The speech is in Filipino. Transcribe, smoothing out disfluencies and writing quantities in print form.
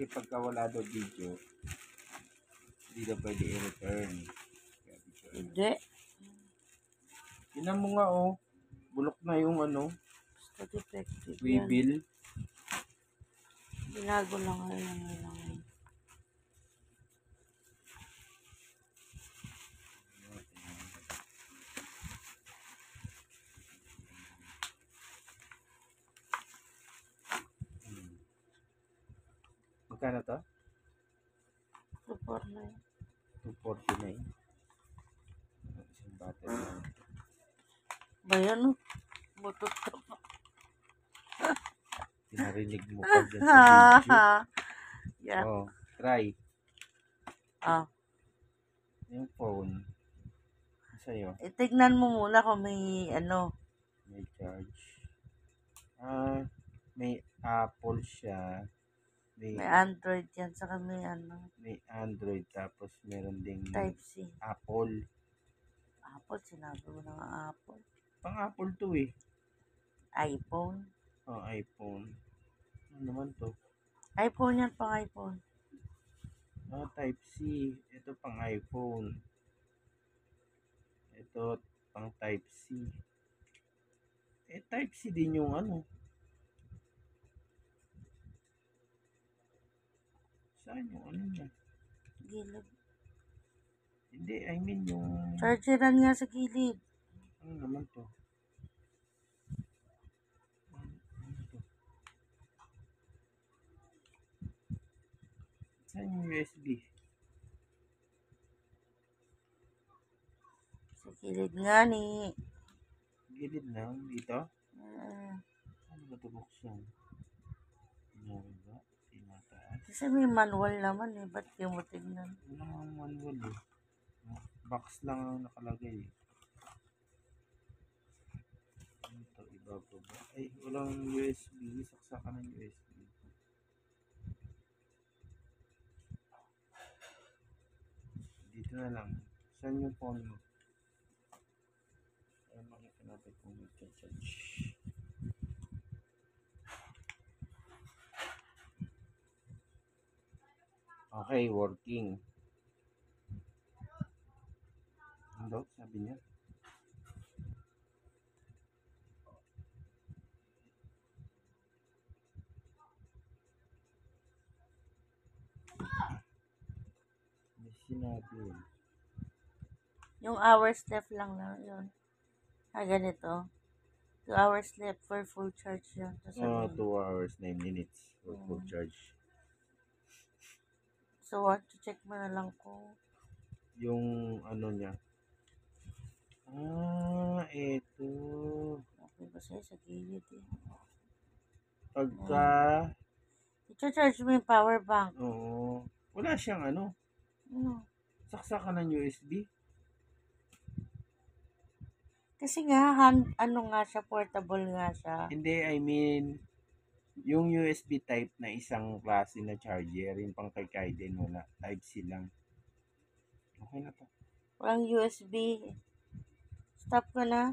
Kasi pagka wala daw video, hindi daw pwede i-return. Hindi. Tinan mo nga oh. Bulok na yung ano, Basta defective yan. swivel. Binago lang ngayon. Magkano to? 249. 249. Isang battery lang. Ba yan oh? Butot ka pa. Pinarinig mo pa dyan sa video. Yeah. Oh, try. Yung phone. Sa'yo. Tignan mo muna kung may ano. May charge. May Apple siya. May Android yan. Saka may ano. May Android. Tapos meron ding Type-C. Apple. Apple. Sinabi mo na nga Apple. Pang Apple to eh. iPhone. Oh, iPhone. Ano naman to? iPhone yan. Pang iPhone. Type-C. Ito pang iPhone. Ito pang Type-C. Type-C din yung ano. Saan yung ano niya? Gilid. Hindi, I mean yung... Chargeran nga sa gilid. Ano naman to? Saan yung USB? Sa gilid nga ni. Gilid na, dito? Ano ba ito buksan? Ano ba? Tinataas? Kasi may manual naman eh. Ba't di mo tignan? Wala ang manual eh. Box lang ang nakalagay eh. Ano ito? Ibababa. Ay, walang USB. Saksakan ng USB. Dito na lang. Saan yung phone mo? Ay, makita natin kung mag-charge. Okay, working. Ano sabi niya? May sinabi yun. Yung hours left lang na yun. Ganito. 2 hours left for full charge yun. 2 hours, 9 minutes for full charge. So, what? Check mo na lang kung Yung ano niya. Eto. okay ba sa'yo sa gilid eh. Pagka... I-charge mo yung power bank. Oo. Wala siyang ano. Saksakan ng USB. Kasi nga, ano nga siya, portable nga siya. Hindi, I mean, yung USB type na isang klase na charger, yung pang kay Kaiden, wala. Type-C lang. Okay na to. Walang USB. Stop ko na.